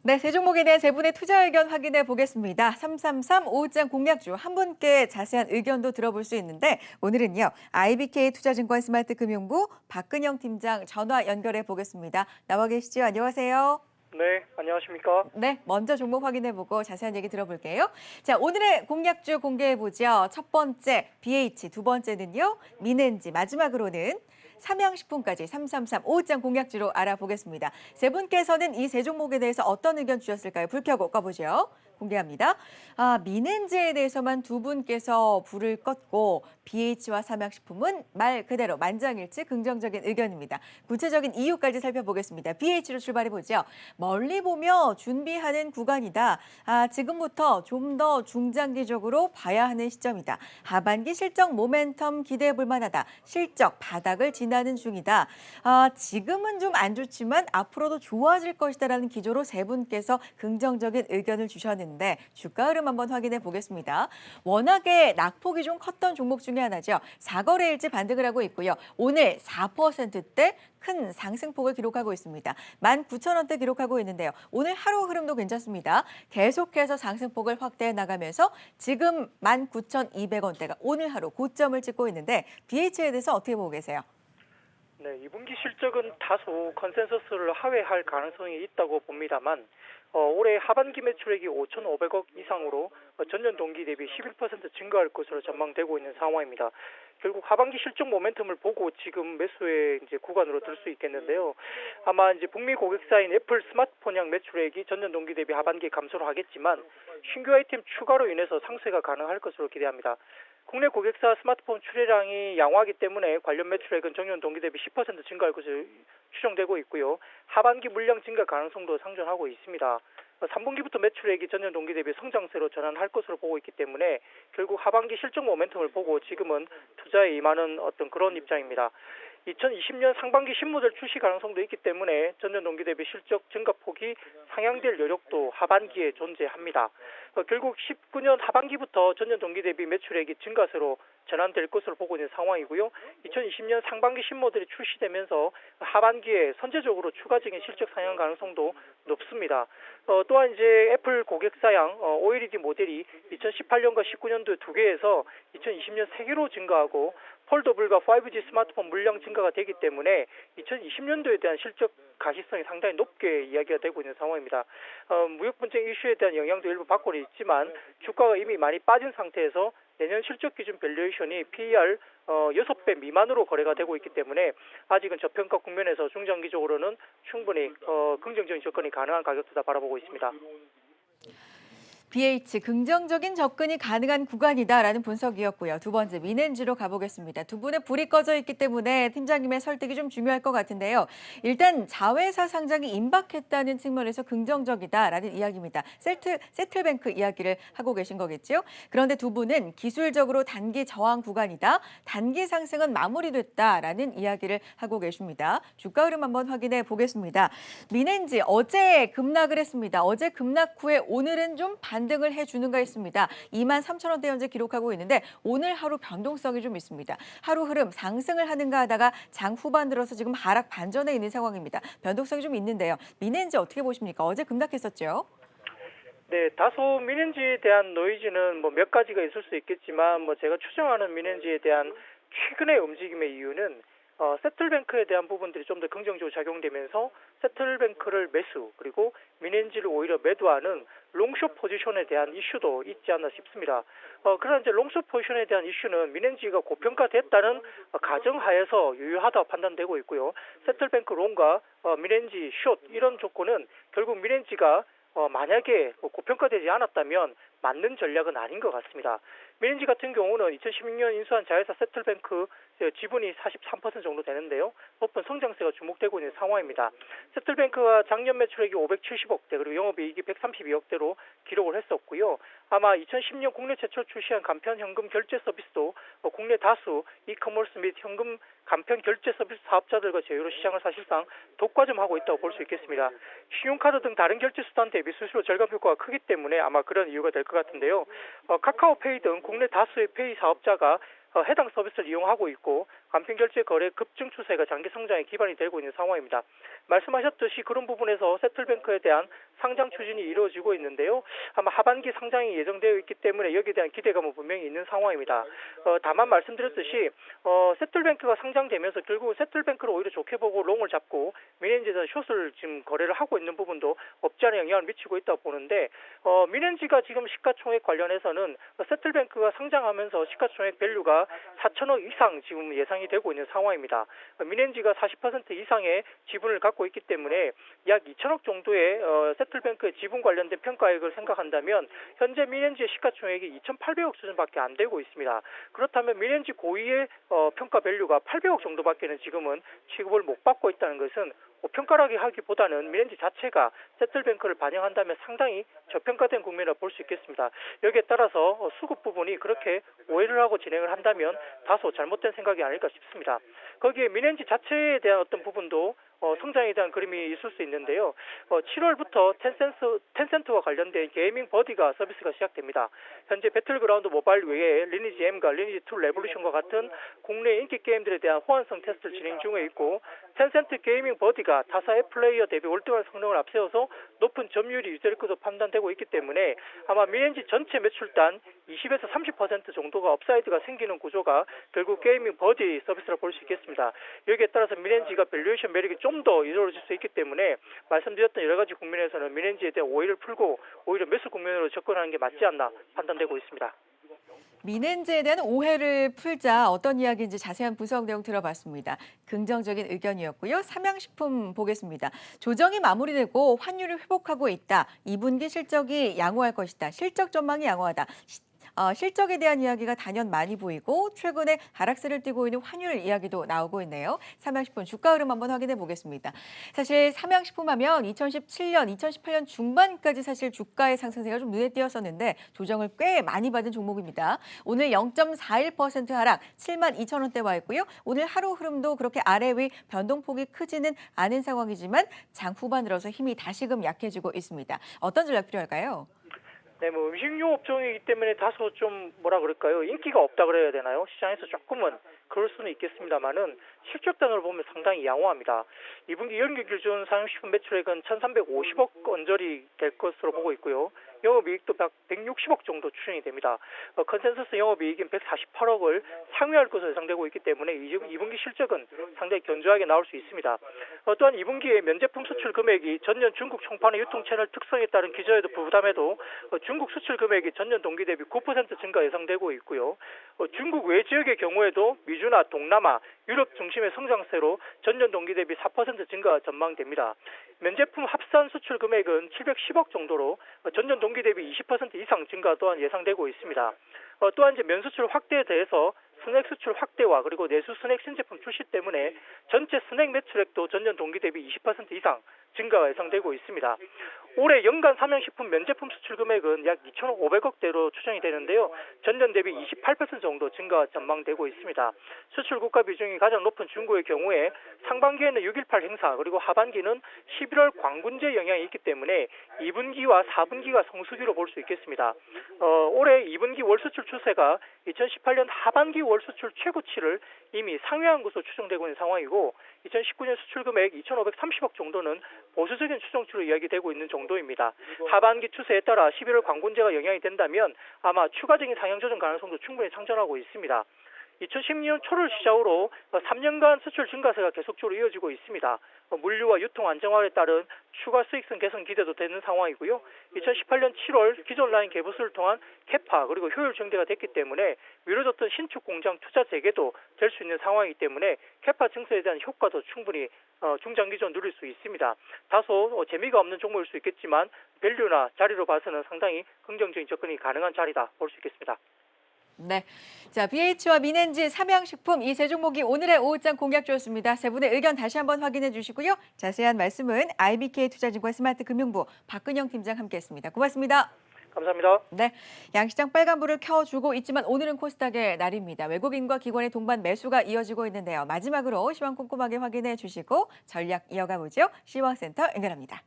네, 세 종목에 대한 세 분의 투자 의견 확인해 보겠습니다. 333 오후장 공략주 한 분께 자세한 의견도 들어볼 수 있는데 오늘은요. IBK 투자증권 스마트금융부 박근영 팀장 전화 연결해 보겠습니다. 나와 계시죠? 안녕하세요. 네, 안녕하십니까? 네, 먼저 종목 확인해 보고 자세한 얘기 들어볼게요. 자, 오늘의 공략주 공개해 보죠. 첫 번째 BH, 두 번째는요. 민엔지, 마지막으로는 삼양식품까지 333 오후장 공략주로 알아보겠습니다. 세 분께서는 이 세 종목에 대해서 어떤 의견 주셨을까요? 불 켜고 꺼보죠. 공개합니다. 민엔지에 대해서만 두 분께서 불을 껐고 BH와 삼양식품은 말 그대로 만장일치 긍정적인 의견입니다. 구체적인 이유까지 살펴보겠습니다. BH로 출발해 보죠. 멀리 보며 준비하는 구간이다. 지금부터 좀 더 중장기적으로 봐야 하는 시점이다. 하반기 실적 모멘텀 기대해 볼 만하다. 실적 바닥을 지나는 중이다. 지금은 좀 안 좋지만 앞으로도 좋아질 것이다라는 기조로 세 분께서 긍정적인 의견을 주셨는데 주가 흐름 한번 확인해 보겠습니다. 워낙에 낙폭이 좀 컸던 종목 중에 하나죠. 4거래일째 반등을 하고 있고요. 오늘 4%대 큰 상승폭을 기록하고 있습니다. 19,000원대 기록하고 있는데요. 오늘 하루 흐름도 괜찮습니다. 계속해서 상승폭을 확대해 나가면서 지금 19,200원대가 오늘 하루 고점을 찍고 있는데 BH에 대해서 어떻게 보고 계세요? 네, 2분기 실적은 다소 컨센서스를 하회할 가능성이 있다고 봅니다만 올해 하반기 매출액이 5,500억 이상으로 전년 동기 대비 11% 증가할 것으로 전망되고 있는 상황입니다. 결국 하반기 실적 모멘텀을 보고 지금 매수의 이제 구간으로 들 수 있겠는데요. 아마 이제 북미 고객사인 애플 스마트폰향 매출액이 전년 동기 대비 하반기에 감소를 하겠지만 신규 아이템 추가로 인해서 상쇄가 가능할 것으로 기대합니다. 국내 고객사 스마트폰 출하량이 양호하기 때문에 관련 매출액은 전년 동기 대비 10% 증가할 것으로 추정되고 있고요. 하반기 물량 증가 가능성도 상존하고 있습니다. 3분기부터 매출액이 전년 동기 대비 성장세로 전환할 것으로 보고 있기 때문에 결국 하반기 실적 모멘텀을 보고 지금은 투자에 임하는 어떤 그런 입장입니다. 2020년 상반기 신모델 출시 가능성도 있기 때문에 전년 동기 대비 실적 증가폭이 상향될 여력도 하반기에 존재합니다. 결국 19년 하반기부터 전년 동기 대비 매출액이 증가세로 전환될 것으로 보고 있는 상황이고요. 2020년 상반기 신모델이 출시되면서 하반기에 선제적으로 추가적인 실적 상향 가능성도 높습니다. 또한 이제 애플 고객사양 OLED 모델이 2018년과 19년도 두 개에서 2020년 3개로 증가하고 폴더블과 5G 스마트폰 물량 증가가 되기 때문에 2020년도에 대한 실적 가시성이 상당히 높게 이야기가 되고 있는 상황입니다. 무역 분쟁 이슈에 대한 영향도 일부 받고는 있지만 주가가 이미 많이 빠진 상태에서 내년 실적 기준 밸류에이션이 PER 6배 미만으로 거래가 되고 있기 때문에 아직은 저평가 국면에서 중장기적으로는 충분히 긍정적인 접근이 가능한 가격대다 바라보고 있습니다. BH 긍정적인 접근이 가능한 구간이다라는 분석이었고요. 두 번째 민엔지로 가보겠습니다. 두 분의 불이 꺼져 있기 때문에 팀장님의 설득이 좀 중요할 것 같은데요. 일단 자회사 상장이 임박했다는 측면에서 긍정적이다라는 이야기입니다. 세틀뱅크 이야기를 하고 계신 거겠죠. 그런데 두 분은 기술적으로 단기 저항 구간이다. 단기 상승은 마무리됐다라는 이야기를 하고 계십니다. 주가 흐름 한번 확인해 보겠습니다. 민엔지 어제 급락을 했습니다. 어제 급락 후에 오늘은 좀 반등을 해주는가 했습니다. 23,000원대 현재 기록하고 있는데 오늘 하루 변동성이 좀 있습니다. 하루 흐름 상승을 하는가 하다가 장 후반 들어서 지금 하락 반전에 있는 상황입니다. 변동성이 좀 있는데요. 민엔지 어떻게 보십니까? 어제 급락했었죠? 네, 다소 민엔지에 대한 노이즈는 몇 가지가 있을 수 있겠지만 제가 추정하는 민엔지에 대한 최근의 움직임의 이유는 세틀뱅크에 대한 부분들이 좀 더 긍정적으로 작용되면서 세틀뱅크를 매수 그리고 민엔지를 오히려 매도하는 롱숏 포지션에 대한 이슈도 있지 않나 싶습니다. 그러나 이제 롱숏 포지션에 대한 이슈는 민엔지가 고평가됐다는 가정하에서 유효하다고 판단되고 있고요. 세틀뱅크 롱과 민엔지 숏 이런 조건은 결국 민엔지가 만약에 고평가되지 않았다면 맞는 전략은 아닌 것 같습니다. 민엔지 같은 경우는 2016년 인수한 자회사 세틀뱅크 지분이 43% 정도 되는데요. 높은 성장세가 주목되고 있는 상황입니다. 세틀뱅크가 작년 매출액이 570억대 그리고 영업이익이 132억대로 기록을 했었고요. 아마 2010년 국내 최초 출시한 간편 현금 결제 서비스도 국내 다수 이커머스 및 현금 간편 결제 서비스 사업자들과 제휴로 시장을 사실상 독과점하고 있다고 볼 수 있겠습니다. 신용카드 등 다른 결제 수단 대비 수수료 절감 효과가 크기 때문에 아마 그런 이유가 될 것 같은데요. 카카오페이 등 국내 다수의 페이 사업자가 해당 서비스를 이용하고 있고 간편결제 거래 급증 추세가 장기 성장에 기반이 되고 있는 상황입니다. 말씀하셨듯이 그런 부분에서 세틀뱅크에 대한 상장 추진이 이루어지고 있는데요. 아마 하반기 상장이 예정되어 있기 때문에 여기에 대한 기대감은 분명히 있는 상황입니다. 다만 말씀드렸듯이 세틀뱅크가 상장되면서 결국 세틀뱅크를 오히려 좋게 보고 롱을 잡고 미넨지에서 숏을 지금 거래를 하고 있는 부분도 없지 않은 영향을 미치고 있다고 보는데 미넨지가 지금 시가총액 관련해서는 세틀뱅크가 상장하면서 시가총액 밸류가 4천억 이상 지금 예상이 되고 있는 상황입니다. 미넨지가 40% 이상의 지분을 갖고 있기 때문에 약 2천억 정도의 세틀뱅크의 지분 관련된 평가액을 생각한다면 현재 미넨지의 시가총액이 2,800억 수준밖에 안 되고 있습니다. 그렇다면 미넨지 고위의 평가 밸류가 800억 정도밖에는 지금은 취급을 못 받고 있다는 것은 평가라기 하기보다는 미넨지 자체가 세틀뱅크를 반영한다면 상당히 저평가된 국면이라 볼 수 있겠습니다. 여기에 따라서 수급 부분이 그렇게 오해를 하고 진행을 한다면 다소 잘못된 생각이 아닐까 싶습니다. 거기에 미넨지 자체에 대한 어떤 부분도 성장에 대한 그림이 있을 수 있는데요. 7월부터 텐센트와 관련된 게이밍 버디가 서비스가 시작됩니다. 현재 배틀그라운드 모바일 외에 리니지 M과 리니지 2 레볼루션과 같은 국내 인기 게임들에 대한 호환성 테스트를 진행 중에 있고 텐센트 게이밍 버디가 타사의 플레이어 대비 월등한 성능을 앞세워서 높은 점유율이 유지될 것으로 판단되고 있기 때문에 아마 미넨지 전체 매출단 20에서 30% 정도가 업사이드가 생기는 구조가 결국 게이밍 버디 서비스라 볼 수 있겠습니다. 여기에 따라서 미넨지가 밸류에이션 매력이 좀 더 이루어질 수 있기 때문에 말씀드렸던 여러 가지 국면에서는 미넨지에 대한 오해를 풀고 오히려 매수 국면으로 접근하는 게 맞지 않나 판단되고 있습니다. 미넨지에 대한 오해를 풀자 어떤 이야기인지 자세한 분석 내용 들어봤습니다. 긍정적인 의견이었고요. 삼양식품 보겠습니다. 조정이 마무리되고 환율이 회복하고 있다. 2분기 실적이 양호할 것이다. 실적 전망이 양호하다. 실적에 대한 이야기가 단연 많이 보이고 최근에 하락세를 띠고 있는 환율 이야기도 나오고 있네요. 삼양식품 주가 흐름 한번 확인해 보겠습니다. 사실 삼양식품 하면 2017년, 2018년 중반까지 사실 주가의 상승세가 좀 눈에 띄었었는데 조정을 꽤 많이 받은 종목입니다. 오늘 0.41% 하락, 72,000원대 와 있고요. 오늘 하루 흐름도 그렇게 아래 위 변동폭이 크지는 않은 상황이지만 장 후반 들어서 힘이 다시금 약해지고 있습니다. 어떤 전략 필요할까요? 네, 음식료 업종이기 때문에 다소 좀 뭐라 그럴까요? 인기가 없다 그래야 되나요? 시장에서 조금은 그럴 수는 있겠습니다만은 실적단으로 보면 상당히 양호합니다. 2분기 연기 기준 사용식품 매출액은 1,350억 원저리 될 것으로 보고 있고요. 영업이익도 160억 정도 추정이 됩니다. 컨센서스 영업이익인 148억을 상회할 것으로 예상되고 있기 때문에 2분기 실적은 상당히 견조하게 나올 수 있습니다. 또한 2분기에 면제품 수출 금액이 전년 중국 총판의 유통 채널 특성에 따른 기저에도 부담에도 중국 수출 금액이 전년 동기 대비 9% 증가 예상되고 있고요. 중국 외 지역의 경우에도 미주나 동남아, 유럽 중심의 성장세로 전년 동기 대비 4% 증가 전망됩니다. 면제품 합산 수출 금액은 710억 정도로 전년 동기 대비 20% 이상 증가 또한 예상되고 있습니다. 또한 이제 면수출 확대에 대해서 스낵 수출 확대와 그리고 내수 스낵 신제품 출시 때문에 전체 스낵 매출액도 전년 동기 대비 20% 이상 증가가 예상되고 있습니다. 올해 연간 삼양식품 면제품 수출 금액은 약 2,500억대로 추정이 되는데요. 전년 대비 28% 정도 증가 전망되고 있습니다. 수출 국가 비중이 가장 높은 중국의 경우에 상반기에는 6.18 행사 그리고 하반기는 11월 광군제 영향이 있기 때문에 2분기와 4분기가 성수기로 볼 수 있겠습니다. 올해 2분기 월 수출 추세가 2018년 하반기 월 수출 최고치를 이미 상회한 것으로 추정되고 있는 상황이고 2019년 수출 금액 2,530억 정도는 보수적인 추정치로 이야기되고 있는 정도입니다. 하반기 추세에 따라 11월 광군제가 영향이 된다면 아마 추가적인 상향 조정 가능성도 충분히 상존하고 있습니다. 2010년 초를 시작으로 3년간 수출 증가세가 계속적으로 이어지고 있습니다. 물류와 유통 안정화에 따른 추가 수익성 개선 기대도 되는 상황이고요. 2018년 7월 기존 라인 개부수를 통한 캐파 그리고 효율 증대가 됐기 때문에 미뤄졌던 신축 공장 투자 재개도 될 수 있는 상황이기 때문에 캐파 증서에 대한 효과도 충분히 중장기적으로 누릴 수 있습니다. 다소 재미가 없는 종목일 수 있겠지만 밸류나 자리로 봐서는 상당히 긍정적인 접근이 가능한 자리다 볼 수 있겠습니다. 네, 자 BH와 미넨지, 삼양식품 이 세 종목이 오늘의 오후장 공약주였습니다. 세 분의 의견 다시 한번 확인해 주시고요. 자세한 말씀은 IBK 투자증권 스마트금융부 박근영 팀장 함께했습니다. 고맙습니다. 감사합니다. 네, 양시장 빨간불을 켜주고 있지만 오늘은 코스닥의 날입니다. 외국인과 기관의 동반 매수가 이어지고 있는데요. 마지막으로 시황 꼼꼼하게 확인해 주시고 전략 이어가 보죠. 시황센터 연결합니다.